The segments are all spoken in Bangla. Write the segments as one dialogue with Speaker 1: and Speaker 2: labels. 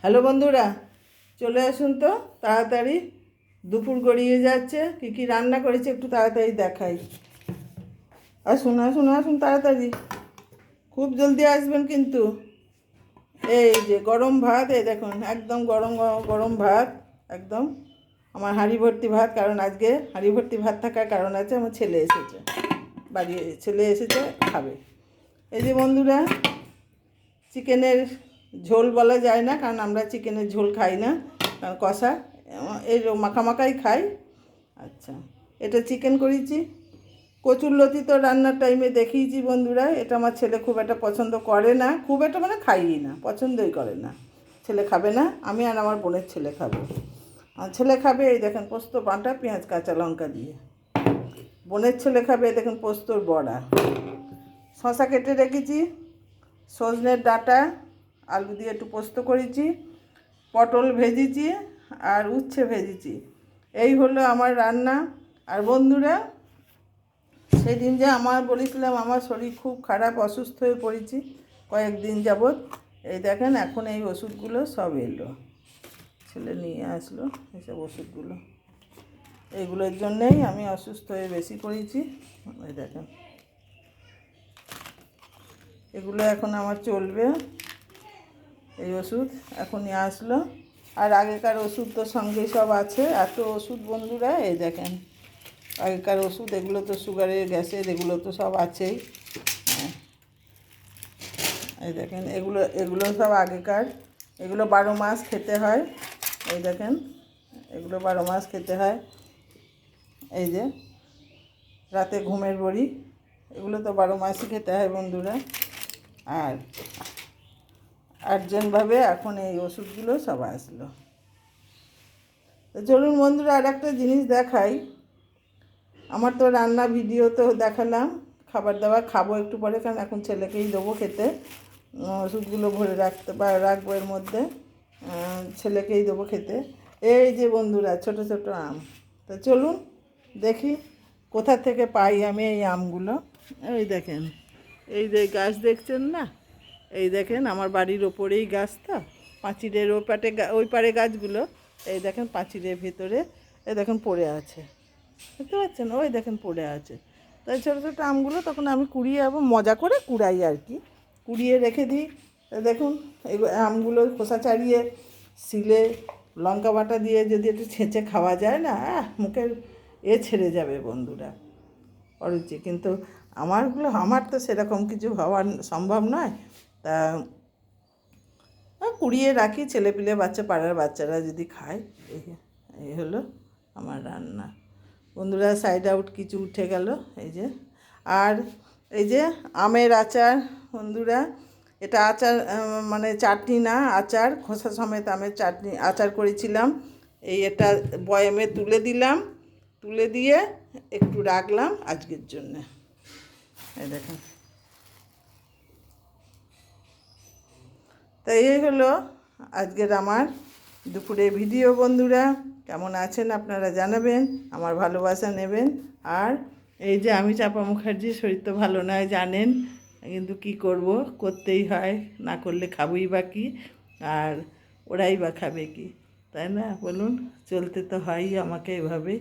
Speaker 1: হ্যালো বন্ধুরা, চলে আসুন তো তাড়াতাড়ি। দুপুর গড়িয়ে যাচ্ছে, কী কী রান্না করেছি একটু তাড়াতাড়ি দেখাই। আসুন আসুন আসুন তাড়াতাড়ি, খুব জলদি আসবেন কিন্তু। এই যে গরম ভাত, এই দেখুন একদম গরম গরম গরম ভাত, একদম আমার হাঁড়ি ভর্তি ভাত। কারণ আজকে হাঁড়ি ভর্তি ভাত থাকার কারণ আছে, আমার ছেলে এসেছে, বাড়ি ছেলে এসেছে, খাবে। এই যে বন্ধুরা, চিকেনের ঝোল বলা যায় না, কারণ আমরা চিকেনের ঝোল খাই না, কারণ কষা এই মাখামাখাই খাই। আচ্ছা, এটা চিকেন করেছি। কচুরলতি তো রান্নার টাইমে দেখিয়েছি বন্ধুরা, এটা আমার ছেলে খুব একটা পছন্দ করে না, খুব একটা মানে খাইই না, পছন্দই করে না। ছেলে খাবে না, আমি আর আমার বোনের ছেলে খাবো। আর ছেলে খাবে এই দেখেন পোস্ত বাটা, পেঁয়াজ কাঁচা লঙ্কা দিয়ে। বোনের ছেলে খাবে এই দেখেন পোস্তর বড়া। শশা কেটে রেখেছি, সজনের ডাঁটা আলু দিয়ে একটু পোস্ত করেছি, পটল ভেজেছি, আর উচ্ছে ভেজেছি। এই হলো আমার রান্না। আর বন্ধুরা, সেদিন যে আমার বলেছিলাম আমার শরীর খুব খারাপ, অসুস্থ হয়ে পড়েছি কয়েকদিন যাবৎ, এই দেখেন এখন এই ওষুধগুলো সব এলো, ছেলে নিয়ে আসলো এইসব ওষুধগুলো। এইগুলোর জন্যেই আমি অসুস্থ হয়ে বেশি পড়েছি। এই দেখেন, এগুলো এখন আমার চলবে, এই ওষুধ এখনই আসলো। আর আগেকার ওষুধ তো সঙ্গেই সব আছে, এত ওষুধ বন্ধুরা। এই দেখেন আগেকার ওষুধ, এগুলো তো সুগারের গ্যাসের, এগুলো তো সব আছেই। এই দেখেন এগুলো এগুলো সব আগেকার, এগুলো 12 মাস খেতে হয়। এই দেখেন এগুলো 12 মাস খেতে হয়। এই যে রাতে ঘুমের বড়ি, এগুলো তো 12 মাসই খেতে হয় বন্ধুরা। আর আর্জেন্টভাবে এখন এই ওষুধগুলো সব আসলো। তো চলুন বন্ধুরা, আর একটা জিনিস দেখাই। আমার তো রান্না ভিডিও তো দেখালাম, খাবার দাবার খাবো একটু পরে, কারণ এখন ছেলেকেই দেবো খেতে। ওষুধগুলো ভরে রাখবো এর মধ্যে, ছেলেকেই দেবো খেতে। এই যে বন্ধুরা ছোট ছোট আম, তো চলুন দেখি কোথা থেকে পাই আমি এই আমগুলো। এই দেখেন, এই যে গাছ দেখছেন না, এই দেখেন আমার বাড়ির ওপরেই গাছ, তো পাঁচিলের ওই পারে গাছগুলো। এই দেখেন পাঁচিলের ভেতরে, এই দেখেন পড়ে আছে, বুঝতে পারছেন, ওই দেখেন পড়ে আছে। তাই ছোটো ছোটো আমগুলো তখন আমি কুড়িয়ে মজা করে কুড়াই আর কি, কুড়িয়ে রেখে দিই। দেখুন এই আমগুলো খোসা ছাড়িয়ে শিলে লঙ্কা বাটা দিয়ে যদি একটু ছেঁচে খাওয়া যায় না, মুখের ছেড়ে যাবে বন্ধুরা, অরুচি। কিন্তু আমার তো সেরকম কিছু হওয়া সম্ভব নয়, তা কুড়িয়ে রাখি, ছেলেপিলে পাড়ার বাচ্চারা যদি খায়। এই হলো আমার রান্না বন্ধুরা। সাইড আউট কিছু উঠে গেল, এই যে। আর এই যে আমের আচার বন্ধুরা, এটা আচার মানে চাটনি না, আচার, খোসা সমেত আমের চাটনি আচার করেছিলাম। এটা বয়ামে তুলে দিলাম, তুলে দিয়ে একটু রাখলাম আজকের জন্যে। এই দেখেন, তাই এই হলো আজকের আমার দুপুরে ভিডিও বন্ধুরা। কেমন আছেন আপনারা জানাবেন, আমার ভালোবাসা নেবেন। আর এই যে আমি চাপা মুখার্জির শরীর তো ভালো নয় জানেন, কিন্তু কি করব, করতেই হয়, না করলে খাবই বা কি, আর ওরাই বা খাবে কি, তাই না বলুন। চলতে তো হয়ই আমাকে এভাবে,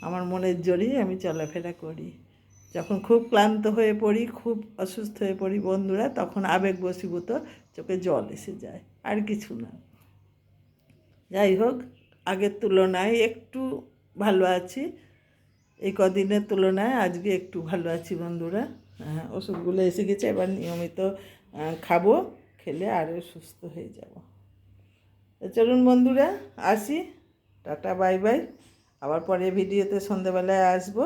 Speaker 1: আমার মনের জোরেই আমি চলাফেরা করি। যখন খুব ক্লান্ত হয়ে পড়ি, খুব অসুস্থ হয়ে পড়ি বন্ধুরা, তখন আবেগ বশীভূত চোখে জল এসে যায়, আর কিছু না। যাই হোক, আগের তুলনায় একটু ভালো আছি, এই কদিনের তুলনায় আজকে একটু ভালো আছি বন্ধুরা। ওষুধগুলো এসে গেছে, এবার নিয়মিত খাবো, খেলে আরও সুস্থ হয়ে যাব। চলুন বন্ধুরা আসি, টাটা বাই বাই। আবার পরে ভিডিওতে সন্ধ্যেবেলায় আসবো।